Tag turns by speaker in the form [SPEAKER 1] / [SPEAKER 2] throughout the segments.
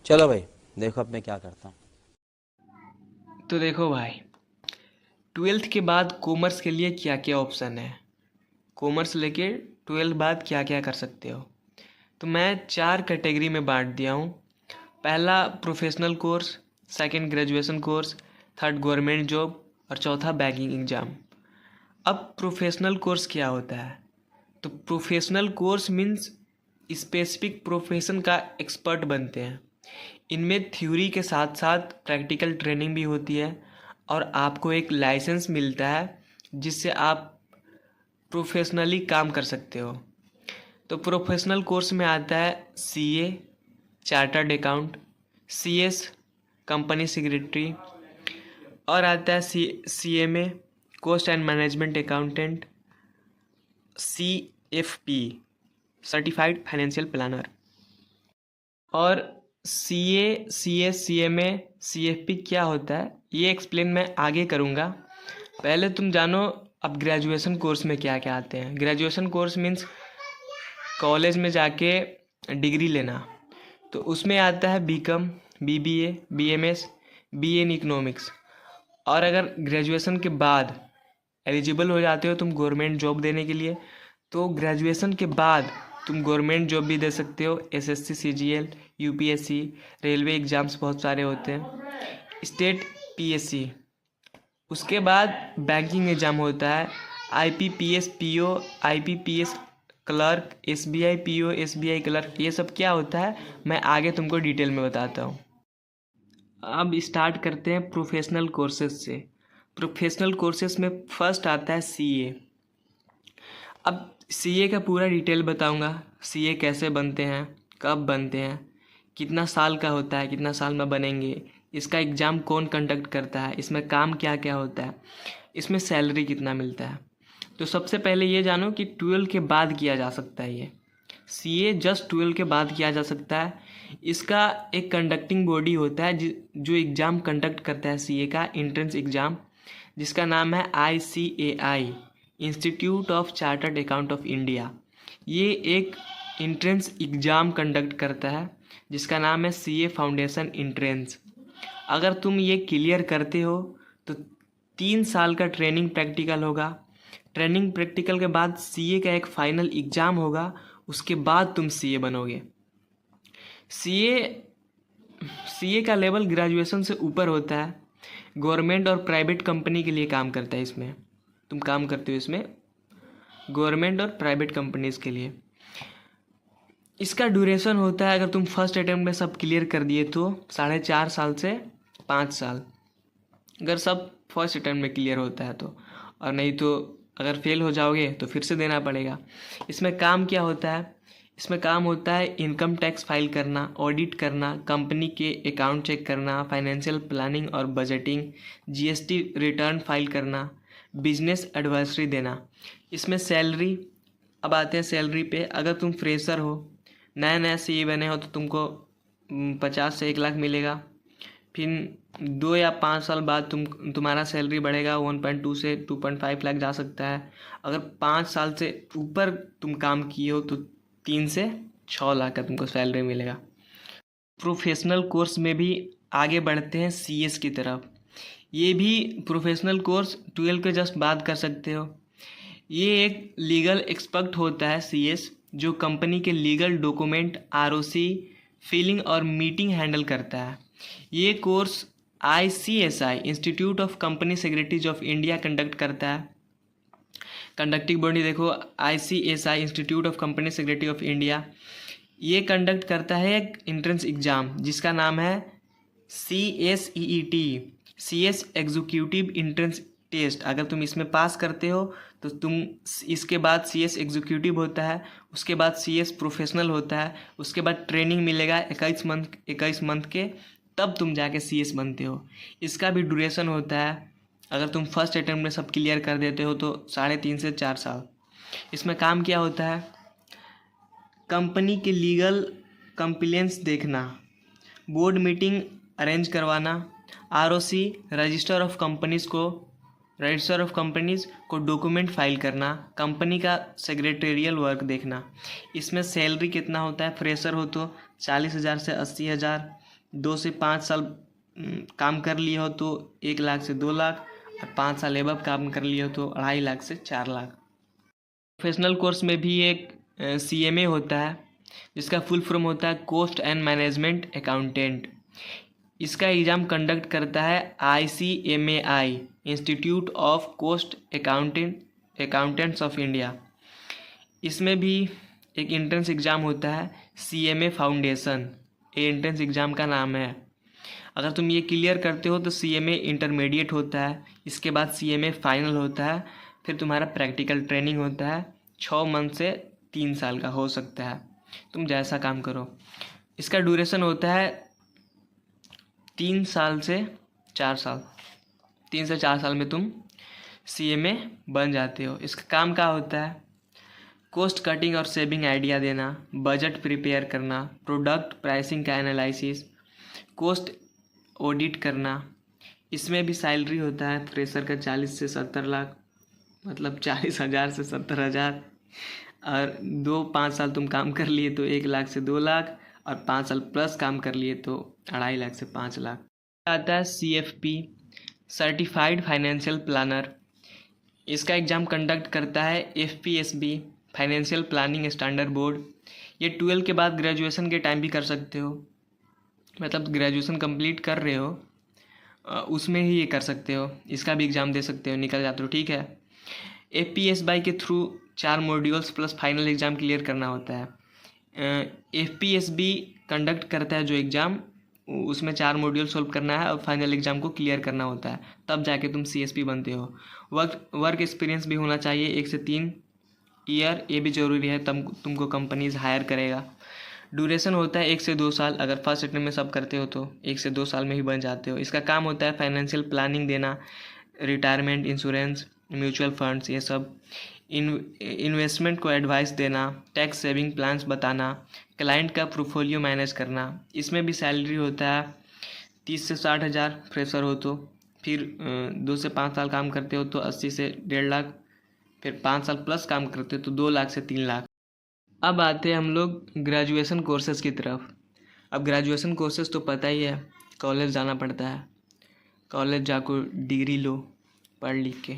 [SPEAKER 1] चलो भाई, देखो अब मैं क्या करता हूँ।
[SPEAKER 2] तो देखो भाई, ट्वेल्थ के बाद कॉमर्स के लिए क्या क्या ऑप्शन है। कॉमर्स लेके ट्वेल्थ बाद क्या क्या कर सकते हो। तो मैं 4 कैटेगरी में बांट दिया हूँ। पहला professional course, second graduation course, third government job और चौथा बैंकिंग एग्ज़ाम। अब प्रोफेशनल कोर्स क्या होता है। तो professional course means specific profession का एक्सपर्ट बनते हैं। इनमें थ्योरी के साथ साथ प्रैक्टिकल ट्रेनिंग भी होती है और आपको एक लाइसेंस मिलता है जिससे आप प्रोफेशनली काम कर सकते हो। तो प्रोफेशनल कोर्स में आता है CA, chartered account, CS, company secretary, और आता है CMA, cost and management accountant, CFP, certified financial planner. और सीए, सीएस, सीएमए, सीएफपी क्या होता है ये एक्सप्लेन मैं आगे करूँगा। पहले तुम जानो अब ग्रेजुएशन कोर्स में क्या क्या आते हैं। ग्रेजुएशन कोर्स मीन्स कॉलेज में जाके डिग्री लेना। तो उसमें आता है BCom, BBA, BMS, BA in economics. और अगर ग्रेजुएशन के बाद एलिजिबल हो जाते हो तुम गवर्नमेंट जॉब देने के लिए, तो ग्रेजुएशन के बाद तुम गवर्नमेंट जॉब भी दे सकते हो। SSC, CGL, UPSC, railway exams बहुत सारे होते हैं, स्टेट पीएससी। उसके बाद बैंकिंग एग्ज़ाम होता है, IPPS PO, IPPS clerk, SBI PO, SBI clerk. ये सब क्या होता है मैं आगे तुमको डिटेल में बताता हूँ। अब स्टार्ट करते हैं प्रोफेशनल कोर्सेज से। प्रोफेशनल कोर्सेज में फर्स्ट आता है सीए। अब सीए का पूरा डिटेल बताऊंगा। सीए कैसे बनते हैं, कब बनते हैं, कितना साल का होता है, कितना साल में बनेंगे, इसका एग्ज़ाम कौन कंडक्ट करता है, इसमें काम क्या क्या होता है, इसमें सैलरी कितना मिलता है। तो सबसे पहले ये जानो कि 12 के बाद किया जा सकता है। ये सीए जस्ट 12 के बाद किया जा सकता है। इसका एक कंडक्टिंग बॉडी होता है जो एग्ज़ाम कंडक्ट करता है सीए का एंट्रेंस एग्ज़ाम, जिसका नाम है ICAI, institute of chartered account of India. ये एक एंट्रेंस एग्ज़ाम कंडक्ट करता है जिसका नाम है सीए फाउंडेशन एंट्रेंस। अगर तुम ये क्लियर करते हो तो 3 साल का ट्रेनिंग प्रैक्टिकल होगा। ट्रेनिंग प्रैक्टिकल के बाद सीए का एक फाइनल एग्ज़ाम होगा, उसके बाद तुम सीए बनोगे। सीए सीए का लेवल ग्रेजुएशन से ऊपर होता है। गवर्नमेंट और प्राइवेट कंपनी के लिए काम करता है। इसमें तुम काम करते हो, इसमें गवर्नमेंट और प्राइवेट कंपनीज़ के लिए। इसका ड्यूरेशन होता है, अगर तुम फर्स्ट अटेम्प्ट में सब क्लियर कर दिए तो 4.5 साल से 5 साल, अगर सब फर्स्ट अटेम्प्ट में क्लियर होता है तो। और नहीं तो अगर फेल हो जाओगे तो फिर से देना पड़ेगा। इसमें काम क्या होता है, इसमें काम होता है इनकम टैक्स फाइल करना, ऑडिट करना, कंपनी के अकाउंट चेक करना, फाइनेंशियल प्लानिंग और बजटिंग, जीएसटी रिटर्न फाइल करना, बिजनेस एडवाइजरी देना। इसमें सैलरी, अब आते हैं सैलरी पे। अगर तुम फ्रेशर हो, नया नया सीए बने हो, तो तुमको 50 से 1 लाख मिलेगा। फिर 2 या 5 साल बाद तुम्हारा सैलरी बढ़ेगा, 1.2 से 2.5 लाख जा सकता है। अगर 5 साल से ऊपर तुम काम किए हो तो 3 से 6 लाख का तुमको सैलरी मिलेगा। प्रोफेशनल कोर्स में भी आगे बढ़ते हैं सीएस की तरफ। ये भी प्रोफेशनल कोर्स 12 के जस्ट बाद कर सकते हो। ये एक लीगल एक्सपर्ट होता है सीएस, जो कंपनी के लीगल डॉक्यूमेंट, आरओसी, फिलिंग और मीटिंग हैंडल करता है। ये course ICSI, institute of company secretaries of India conduct करता है। कंडक्टिंग बॉडी देखो, ICSI, institute of company secretary of India, ये कंडक्ट करता है एक एंट्रेंस एग्ज़ाम जिसका नाम है CSEET, CS executive entrance test. अगर तुम इसमें पास करते हो तो तुम, इसके बाद सीएस एग्जीक्यूटिव होता है, उसके बाद सीएस प्रोफेशनल होता है, उसके बाद ट्रेनिंग मिलेगा 21 मंथ के, तब तुम जाके सीएस बनते हो। इसका भी ड्यूरेशन होता है, अगर तुम फर्स्ट अटेम्प्ट में सब क्लियर कर देते हो तो 3.5 से 4 साल। इसमें काम क्या होता है, कंपनी के लीगल कंप्लेंट्स देखना, बोर्ड मीटिंग अरेंज करवाना, आरओसी, रजिस्टर ऑफ कंपनीज़ को डॉक्यूमेंट फाइल करना, कंपनी का सेक्रेटेरियल वर्क देखना। इसमें सैलरी कितना होता है, फ्रेशर हो तो 40,000 से 80,000, 2 से 5 साल काम कर लिए हो तो 1 लाख से 2 लाख, और 5 साल एबव काम कर लिए हो तो 2.5 लाख से 4 लाख। प्रोफेशनल कोर्स में भी एक CMA होता है, जिसका फुल फॉर्म होता है कॉस्ट एंड मैनेजमेंट अकाउंटेंट। इसका एग्ज़ाम कंडक्ट करता है ICMAI, institute of cost accountants of India. इसमें भी एक एंट्रेंस एग्ज़ाम होता है CMA फाउंडेशन, ये एंट्रेंस एग्ज़ाम का नाम है। अगर तुम ये क्लियर करते हो तो CMA इंटरमीडिएट होता है, इसके बाद CMA फाइनल होता है, फिर तुम्हारा प्रैक्टिकल ट्रेनिंग होता है 6 मंथ से 3 साल का हो सकता है, तुम जैसा काम करो। इसका ड्यूरेशन होता है 3 साल से 4 साल, 3 से 4 साल में तुम CMA बन जाते हो। इसका काम क्या होता है? कॉस्ट कटिंग और सेविंग आइडिया देना, बजट प्रिपेयर करना, प्रोडक्ट प्राइसिंग का एनालिसिस, कॉस्ट ऑडिट करना। इसमें भी सैलरी होता है फ्रेशर का 40 से 70 लाख, मतलब 40,000 से 70,000, और 2-5 साल तुम काम कर लिए तो 1 लाख से 2 लाख, और 5 साल प्लस काम कर लिए तो 2.5 लाख से 5 लाख। आता है CFP, सर्टिफाइड फाइनेंशियल प्लानर। इसका एग्ज़ाम कंडक्ट करता है FPSB, financial planning standard board. ये 12 के बाद ग्रेजुएशन के टाइम भी कर सकते हो, मतलब ग्रेजुएशन कंप्लीट कर रहे हो उसमें ही ये कर सकते हो, इसका भी एग्ज़ाम दे सकते हो, निकल जाते हो, ठीक है। FPSB के through 4 modules plus final exam clear करना होता है। FPSB कंडक्ट करता है जो एग्ज़ाम, उसमें 4 मॉड्यूल सॉल्व करना है और फाइनल एग्ज़ाम को क्लियर करना होता है, तब जाके तुम CSP बनते हो। वर्क एक्सपीरियंस भी होना चाहिए 1 से 3 ईयर, ये भी ज़रूरी है, तब तुमको कंपनीज हायर करेगा। ड्यूरेशन होता है 1 से 2 साल, अगर फर्स्ट अटेम्प्ट में सब करते हो तो 1 से 2 साल में ही बन जाते हो। इसका काम होता है फाइनेंशियल प्लानिंग देना, रिटायरमेंट इंश्योरेंस, म्यूचुअल फंड्स, ये सब, इन्वेस्टमेंट को एडवाइस देना, टैक्स सेविंग प्लान्स बताना, क्लाइंट का पोर्टफोलियो मैनेज करना। इसमें भी सैलरी होता है 30 से 60,000 फ्रेशर हो तो, फिर 2 से 5 साल काम करते हो तो 80 से 1.5 लाख, फिर 5 साल प्लस काम करते हो तो 2 लाख से 3 लाख। अब आते हैं हम लोग ग्रेजुएशन कोर्सेज़ की तरफ। अब ग्रेजुएशन कोर्सेज़ तो पता ही है, कॉलेज जाना पड़ता है, कॉलेज जाकर डिग्री लो पढ़ लिख के।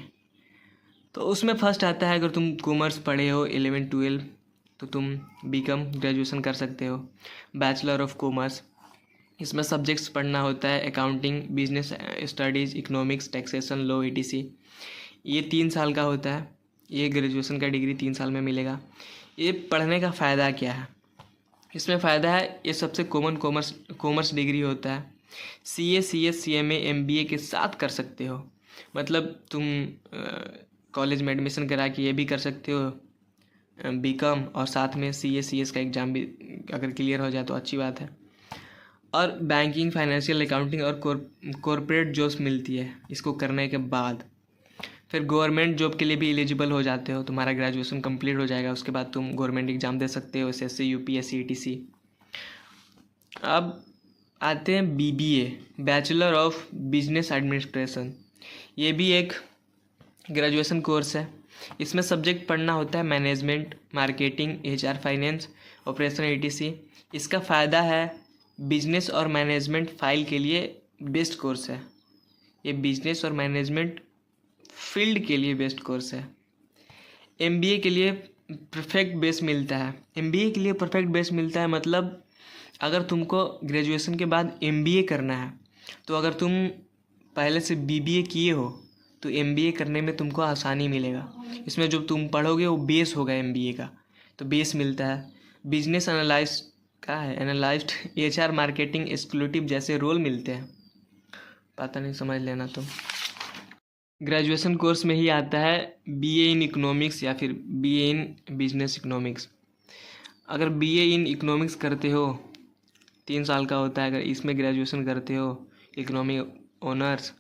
[SPEAKER 2] तो उसमें फर्स्ट आता है, अगर तुम कॉमर्स पढ़े हो 11-12 तो तुम BCom ग्रेजुएशन कर सकते हो, बैचलर ऑफ कॉमर्स। इसमें सब्जेक्ट्स पढ़ना होता है accounting, business studies, economics, taxation, law, ETC। ये 3 साल का होता है, ये ग्रेजुएशन का डिग्री 3 साल में मिलेगा। ये पढ़ने का फ़ायदा क्या है? इसमें फ़ायदा है, ये सबसे कॉमन कॉमर्स डिग्री होता है। CA, CS, CMA, MBA के साथ कर सकते हो, मतलब तुम कॉलेज में एडमिशन करा के ये भी कर सकते हो BCom, और साथ में CA, CS का एग्ज़ाम भी अगर क्लियर हो जाए तो अच्छी बात है। और बैंकिंग, फाइनेंशियल, अकाउंटिंग और कॉरपोरेट जॉब्स मिलती है इसको करने के बाद। फिर गवर्नमेंट जॉब के लिए भी एलिजिबल हो जाते हो, तुम्हारा ग्रेजुएशन कंप्लीट हो जाएगा, उसके बाद तुम गवर्नमेंट एग्ज़ाम दे सकते हो, SSC, UPSC, ETC। अब आते हैं BBA, bachelor of business administration. ये भी एक ग्रेजुएशन कोर्स है। इसमें सब्जेक्ट पढ़ना होता है management, marketing, HR, finance, operation, ETC। इसका फ़ायदा है बिजनेस और मैनेजमेंट फाइल के लिए बेस्ट कोर्स है, ये बिजनेस और मैनेजमेंट फील्ड के लिए बेस्ट कोर्स है। MBA के लिए परफेक्ट बेस मिलता है, MBA के लिए परफेक्ट बेस मिलता है, मतलब अगर तुमको ग्रेजुएशन के बाद MBA करना है तो अगर तुम पहले से BBA किए हो तो MBA करने में तुमको आसानी मिलेगा। इसमें जो तुम पढ़ोगे वो बेस होगा MBA का, तो बेस मिलता है। बिजनेस एनालिस्ट का है, एनालिस्ट, HR, मार्केटिंग, एक्जीक्यूटिव जैसे रोल मिलते हैं, पता नहीं, समझ लेना तुम। ग्रेजुएशन कोर्स में ही आता है BA इन इकोनॉमिक्स या फिर BA इन बिजनेस इकोनॉमिक्स। अगर BA इन इकोनॉमिक्स करते हो 3 साल का होता है, अगर इसमें ग्रेजुएशन करते हो इकोनॉमिक ऑनर्स,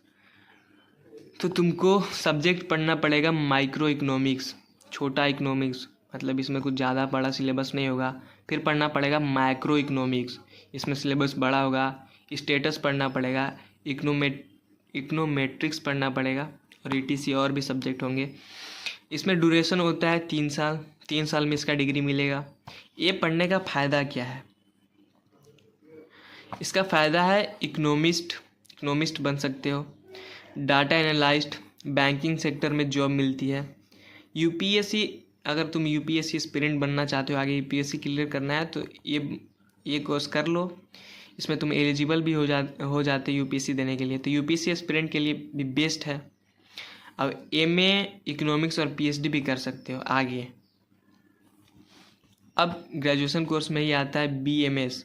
[SPEAKER 2] तो तुमको सब्जेक्ट पढ़ना पड़ेगा माइक्रो इकोनॉमिक्स, छोटा इकोनॉमिक्स, मतलब इसमें कुछ ज़्यादा बड़ा सिलेबस नहीं होगा। फिर पढ़ना पड़ेगा माइक्रो इकोनॉमिक्स, इसमें सिलेबस बड़ा होगा। स्टेटस पढ़ना पड़ेगा, इकोनोमेट्रिक्स पढ़ना पड़ेगा, और ETC और भी सब्जेक्ट होंगे। इसमें ड्यूरेशन होता है 3 साल, 3 साल में इसका डिग्री मिलेगा। ये पढ़ने का फ़ायदा क्या है? इसका फ़ायदा है इकोनॉमिस्ट बन सकते हो, डाटा एनालिस्ट, बैंकिंग सेक्टर में जॉब मिलती है। यूपीएससी, अगर तुम यूपीएससी एस्पिरेंट बनना चाहते हो, आगे यूपीएससी क्लियर करना है, तो ये कोर्स कर लो। इसमें तुम एलिजिबल भी हो जाते यूपीएससी देने के लिए, तो यूपीएससी एस्पिरेंट के लिए भी बेस्ट है। अब एमए इकोनॉमिक्स और पीएचडी भी कर सकते हो आगे। अब ग्रेजुएशन कोर्स में ही आता है BMS,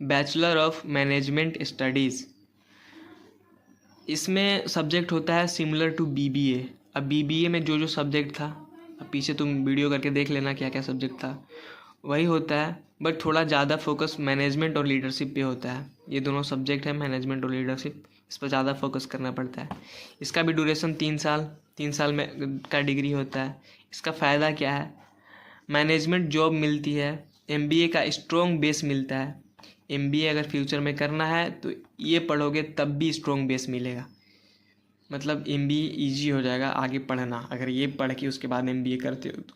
[SPEAKER 2] bachelor of management studies. इसमें सब्जेक्ट होता है सिमिलर टू बीबीए। अब बीबीए में जो सब्जेक्ट था, अब पीछे तुम वीडियो करके देख लेना क्या क्या सब्जेक्ट था, वही होता है, बट थोड़ा ज़्यादा फोकस मैनेजमेंट और लीडरशिप पे होता है। ये दोनों सब्जेक्ट है, मैनेजमेंट और लीडरशिप, इस पर ज़्यादा फोकस करना पड़ता है। इसका भी ड्यूरेशन 3 साल में का डिग्री होता है। इसका फ़ायदा क्या है? मैनेजमेंट जॉब मिलती है, एमबीए का स्ट्रॉन्ग बेस मिलता है। एमबीए अगर फ्यूचर में करना है तो ये पढ़ोगे तब भी स्ट्रॉन्ग बेस मिलेगा, मतलब एमबीए इजी हो जाएगा आगे पढ़ना, अगर ये पढ़ के उसके बाद एमबीए करते हो तो।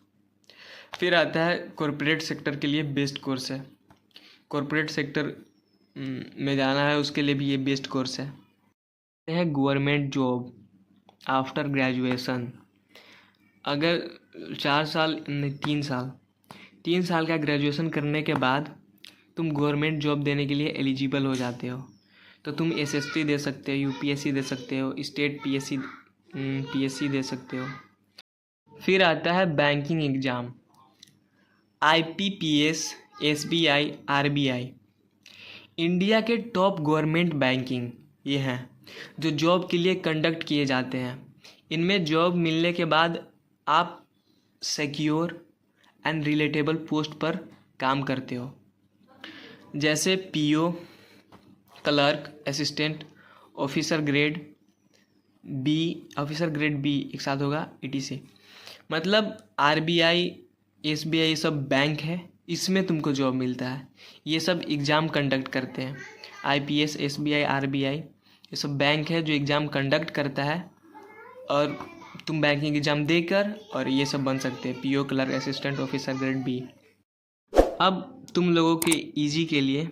[SPEAKER 2] फिर आता है कॉरपोरेट सेक्टर के लिए बेस्ट कोर्स है। कॉरपोरेट सेक्टर में जाना है उसके लिए भी ये बेस्ट कोर्स है। गवर्नमेंट जॉब आफ्टर ग्रेजुएशन, अगर 4 साल नहीं 3 साल का ग्रेजुएशन करने के बाद तुम गवर्नमेंट जॉब देने के लिए एलिजिबल हो जाते हो, तो तुम एसएससी दे सकते हो, यूपीएससी दे सकते हो, स्टेट पीएससी दे सकते हो। फिर आता है banking exam, IPPS, SBI, RBI. India के टॉप गवर्नमेंट बैंकिंग ये हैं जो जॉब के लिए कंडक्ट किए जाते हैं। इनमें जॉब मिलने के बाद आप सिक्योर एंड रिलेटेबल पोस्ट पर काम करते हो, जैसे PO, clerk, assistant, officer grade B एक साथ होगा, ईटीसी। मतलब आरबीआई, एसबीआई ये सब बैंक है, इसमें तुमको जॉब मिलता है। ये सब एग्ज़ाम कंडक्ट करते हैं। आईपीएस, एसबीआई, आरबीआई ये सब बैंक है जो एग्ज़ाम कंडक्ट करता है, और तुम बैंकिंग एग्ज़ाम देकर और ये सब बन सकते हैं, PO, clerk, assistant, officer grade B. अब तुम लोगों के इजी के लिए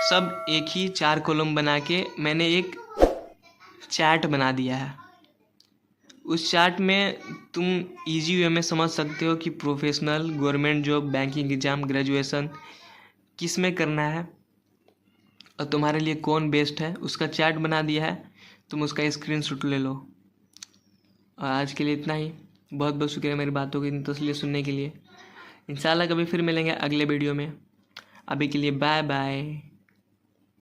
[SPEAKER 2] सब एक ही 4 कॉलम बना के मैंने एक चार्ट बना दिया है। उस चार्ट में तुम इजी वे में समझ सकते हो कि professional, government job, banking exam, graduation किस में करना है और तुम्हारे लिए कौन बेस्ट है, उसका चार्ट बना दिया है। तुम उसका स्क्रीनशॉट ले लो। और आज के लिए इतना ही। बहुत बहुत शुक्रिया मेरी बातों को इतनी तसल्ली सुनने के लिए। इंशाल्लाह कभी फिर मिलेंगे अगले वीडियो में। अभी के लिए बाय बाय।